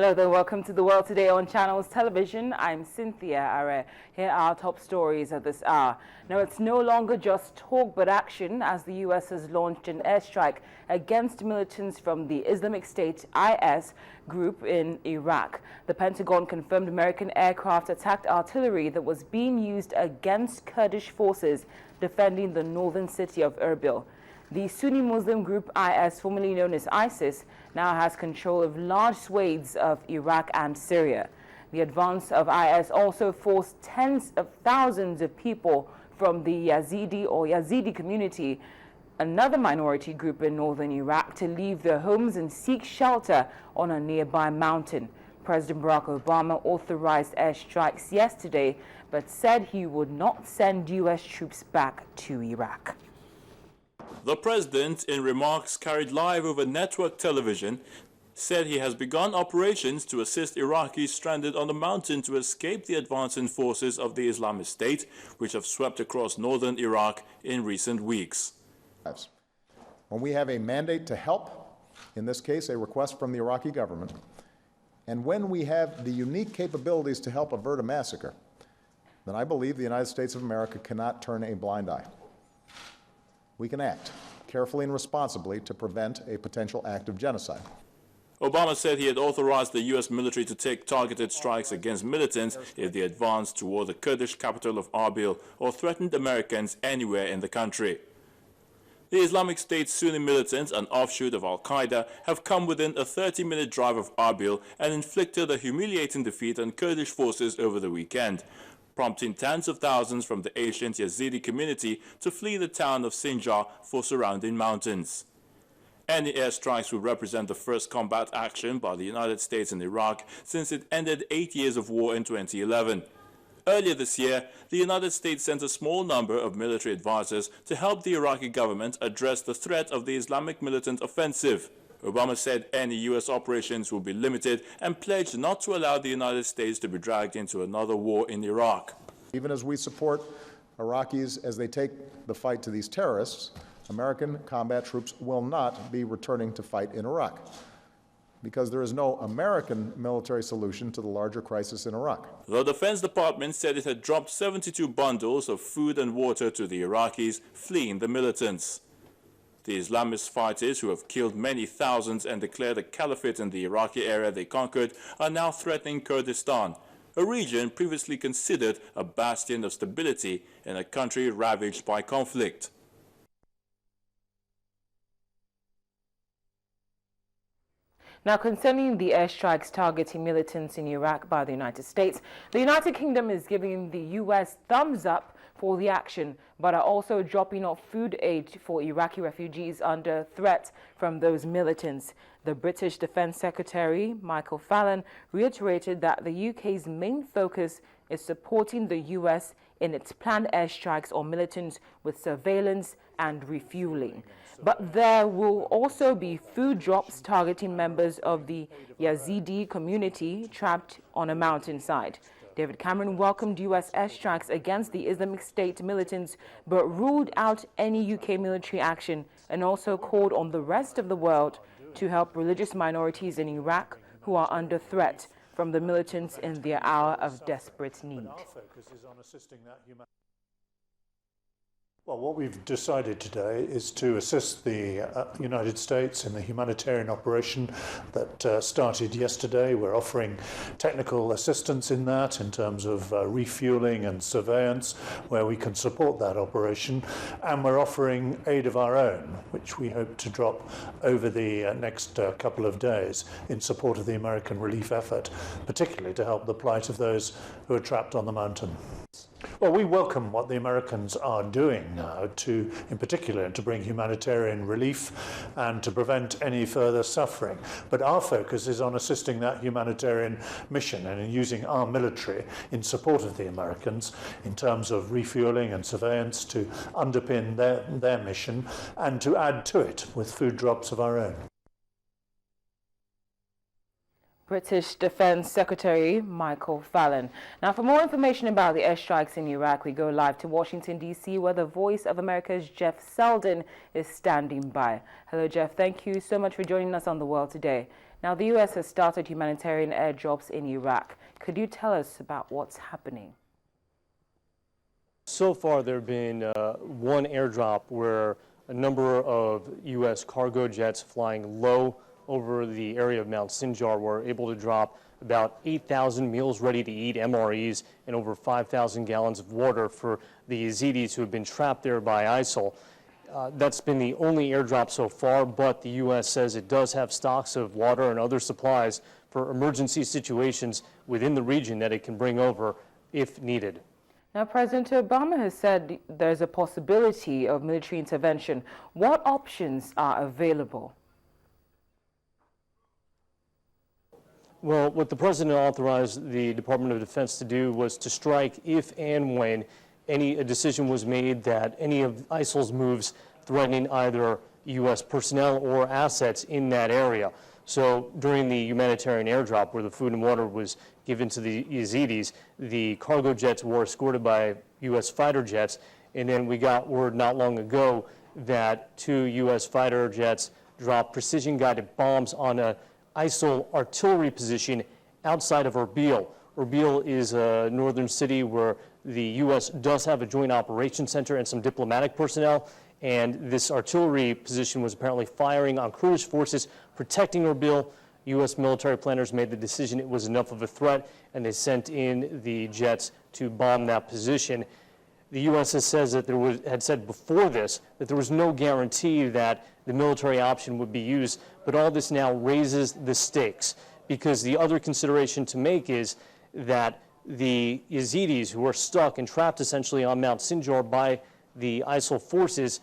Hello there, welcome to The World Today on Channels Television. I'm Cynthia Are. Here are our top stories at this hour. Now, it's no longer just talk but action as the U.S. has launched an airstrike against militants from the Islamic State IS group in Iraq. The Pentagon confirmed American aircraft attacked artillery that was being used against Kurdish forces defending the northern city of Erbil. The Sunni Muslim group IS, formerly known as ISIS, now has control of large swathes of Iraq and Syria. The advance of IS also forced tens of thousands of people from the Yazidi community, another minority group in northern Iraq, to leave their homes and seek shelter on a nearby mountain. President Barack Obama authorized airstrikes yesterday, but said he would not send U.S. troops back to Iraq. The president, in remarks carried live over network television, said he has begun operations to assist Iraqis stranded on the mountain to escape the advancing forces of the Islamic State, which have swept across northern Iraq in recent weeks. When we have a mandate to help, in this case a request from the Iraqi government, and when we have the unique capabilities to help avert a massacre, then I believe the United States of America cannot turn a blind eye. We can act carefully and responsibly to prevent a potential act of genocide. Obama said he had authorized the U.S. military to take targeted strikes against militants if they advanced toward the Kurdish capital of Erbil or threatened Americans anywhere in the country. The Islamic State Sunni militants, an offshoot of al-Qaeda, have come within a 30-minute drive of Erbil and inflicted a humiliating defeat on Kurdish forces over the weekend, prompting tens of thousands from the ancient Yazidi community to flee the town of Sinjar for surrounding mountains. Any airstrikes would represent the first combat action by the United States in Iraq since it ended 8 years of war in 2011. Earlier this year, the United States sent a small number of military advisors to help the Iraqi government address the threat of the Islamic militant offensive. Obama said any U.S. operations will be limited and pledged not to allow the United States to be dragged into another war in Iraq. Even as we support Iraqis as they take the fight to these terrorists, American combat troops will not be returning to fight in Iraq, because there is no American military solution to the larger crisis in Iraq. The Defense Department said it had dropped 72 bundles of food and water to the Iraqis fleeing the militants. The Islamist fighters, who have killed many thousands and declared a caliphate in the Iraqi area they conquered, are now threatening Kurdistan, a region previously considered a bastion of stability in a country ravaged by conflict. Now, concerning the airstrikes targeting militants in Iraq by the United States, the United Kingdom is giving the U.S. thumbs up for the action, but are also dropping off food aid for Iraqi refugees under threat from those militants. The British Defence Secretary, Michael Fallon, reiterated that the UK's main focus is supporting the US in its planned airstrikes on militants with surveillance and refueling. But there will also be food drops targeting members of the Yazidi community trapped on a mountainside. David Cameron welcomed U.S. airstrikes against the Islamic State militants, but ruled out any UK military action and also called on the rest of the world to help religious minorities in Iraq who are under threat from the militants in their hour of desperate need. Well, what we've decided today is to assist the United States in the humanitarian operation that started yesterday. We're offering technical assistance in that in terms of refueling and surveillance where we can support that operation. And we're offering aid of our own, which we hope to drop over the next couple of days in support of the American relief effort, particularly to help the plight of those who are trapped on the mountain. Well, we welcome what the Americans are doing now in particular, to bring humanitarian relief and to prevent any further suffering. But our focus is on assisting that humanitarian mission and in using our military in support of the Americans in terms of refueling and surveillance to underpin their mission and to add to it with food drops of our own. British Defence Secretary Michael Fallon. Now, for more information about the airstrikes in Iraq, we go live to Washington, D.C., where the Voice of America's Jeff Selden is standing by. Hello, Jeff. Thank you so much for joining us on The World Today. Now, the U.S. has started humanitarian airdrops in Iraq. Could you tell us about what's happening? So far, there have been one airdrop where a number of U.S. cargo jets flying low over the area of Mount Sinjar were able to drop about 8,000 meals ready to eat MREs and over 5,000 gallons of water for the Yazidis who have been trapped there by ISIL. That's been the only airdrop so far, but the U.S. says it does have stocks of water and other supplies for emergency situations within the region that it can bring over if needed. Now, President Obama has said there's a possibility of military intervention. What options are available? Well, what the president authorized the Department of Defense to do was to strike if and when a decision was made that any of ISIL's moves threatening either U.S. personnel or assets in that area. So during the humanitarian airdrop where the food and water was given to the Yazidis, the cargo jets were escorted by U.S. fighter jets, and then we got word not long ago that 2 U.S. fighter jets dropped precision-guided bombs on a ISIL artillery position outside of Erbil. Erbil is a northern city where the U.S. does have a joint operations center and some diplomatic personnel, and this artillery position was apparently firing on Kurdish forces protecting Erbil. U.S. military planners made the decision it was enough of a threat, and they sent in the jets to bomb that position. The U.S. had said before this that there was no guarantee that the military option would be used, but all this now raises the stakes, because the other consideration to make is that the Yazidis who are stuck and trapped essentially on Mount Sinjar by the ISIL forces,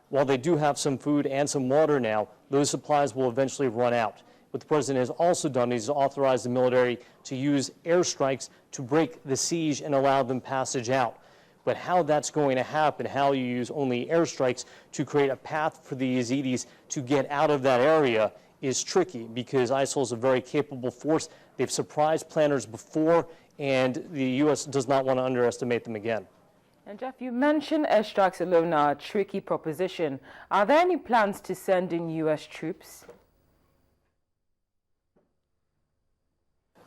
while they do have some food and some water now, those supplies will eventually run out. What the president has also done is authorized the military to use airstrikes to break the siege and allow them passage out. But how that's going to happen, how you use only airstrikes to create a path for the Yazidis to get out of that area is tricky, because ISIL is a very capable force. They've surprised planners before, and the U.S. does not want to underestimate them again. And Jeff, you mentioned airstrikes alone are a tricky proposition. Are there any plans to send in U.S. troops?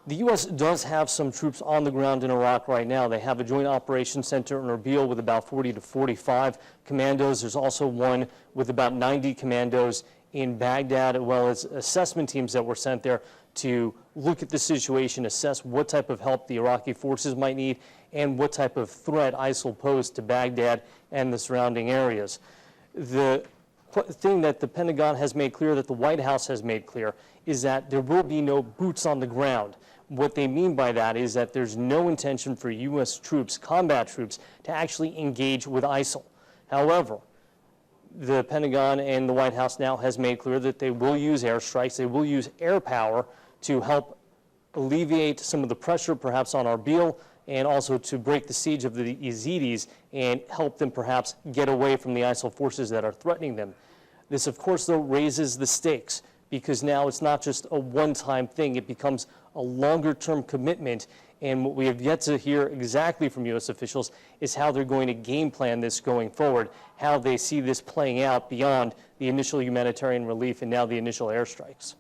The U.S. does have some troops on the ground in Iraq right now. They have a joint operations center in Erbil with about 40 to 45 commandos. There's also one with about 90 commandos in Baghdad, as well as assessment teams that were sent there to look at the situation, assess what type of help the Iraqi forces might need, and what type of threat ISIL posed to Baghdad and the surrounding areas. The thing that the Pentagon has made clear, that the White House has made clear, is that there will be no boots on the ground. What they mean by that is that there's no intention for U.S. troops, combat troops, to actually engage with ISIL. However, the Pentagon and the White House now has made clear that they will use airstrikes, they will use air power to help alleviate some of the pressure perhaps on Erbil, and also to break the siege of the Yazidis and help them perhaps get away from the ISIL forces that are threatening them. This, of course, though, raises the stakes, because now it's not just a one-time thing. It becomes a longer-term commitment, and what we have yet to hear exactly from U.S. officials is how they're going to game plan this going forward, how they see this playing out beyond the initial humanitarian relief and now the initial airstrikes.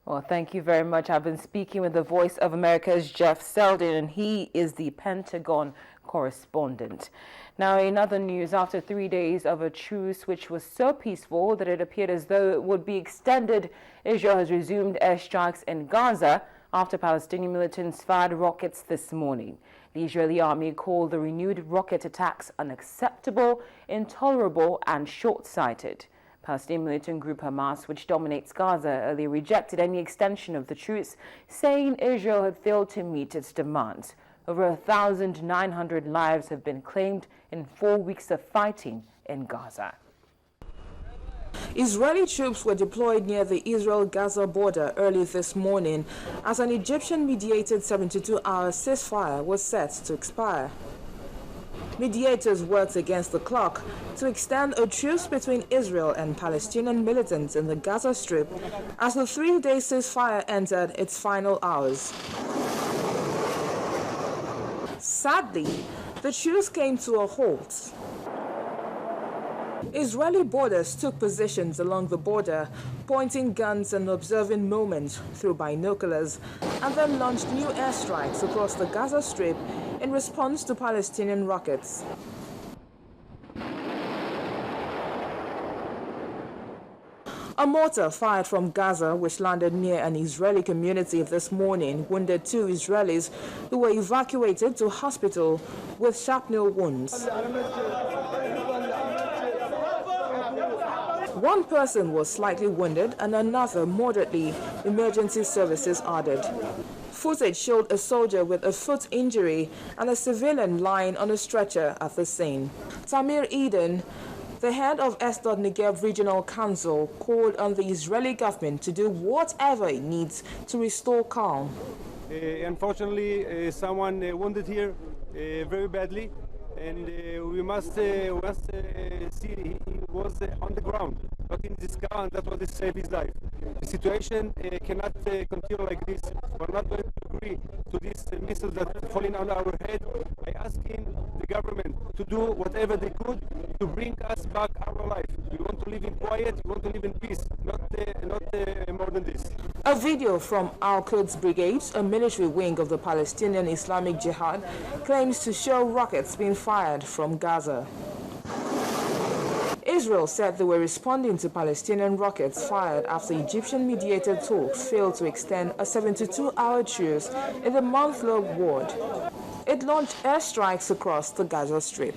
Well, thank you very much. I've been speaking with the Voice of America's Jeff Selden, and he is the Pentagon correspondent. Now, in other news, after 3 days of a truce which was so peaceful that it appeared as though it would be extended, Israel has resumed airstrikes in Gaza after Palestinian militants fired rockets this morning. The Israeli army called the renewed rocket attacks unacceptable, intolerable, and short-sighted. Palestinian militant group Hamas, which dominates Gaza, earlier rejected any extension of the truce, saying Israel had failed to meet its demands. Over 1,900 lives have been claimed in 4 weeks of fighting in Gaza. Israeli troops were deployed near the Israel-Gaza border early this morning as an Egyptian-mediated 72-hour ceasefire was set to expire. Mediators worked against the clock to extend a truce between Israel and Palestinian militants in the Gaza Strip as the 3-day ceasefire entered its final hours. Sadly, the truce came to a halt. Israeli boarders took positions along the border, pointing guns and observing movement through binoculars, and then launched new airstrikes across the Gaza Strip in response to Palestinian rockets. A mortar fired from Gaza, which landed near an Israeli community this morning, wounded 2 Israelis who were evacuated to hospital with shrapnel wounds. One person was slightly wounded and another moderately, emergency services added. Footage showed a soldier with a foot injury and a civilian lying on a stretcher at the scene. Tamir Eden, the head of Negev Regional Council, called on the Israeli government to do whatever it needs to restore calm. Unfortunately, someone wounded here very badly, and we must see he was on the ground, not in this car, and that was to save his life. The situation cannot continue like this. We're not going to agree to these missiles that are falling on our head. I asking the government to do whatever they could to bring us back our life. We want to live in quiet, we want to live in peace, not more than this. A video from Al-Quds Brigade, a military wing of the Palestinian Islamic Jihad, claims to show rockets being fired from Gaza. Israel said they were responding to Palestinian rockets fired after Egyptian-mediated talks failed to extend a 72-hour truce in the month-long war. It launched airstrikes across the Gaza Strip.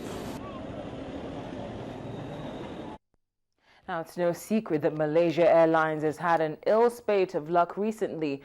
Now, it's no secret that Malaysia Airlines has had an ill spate of luck recently.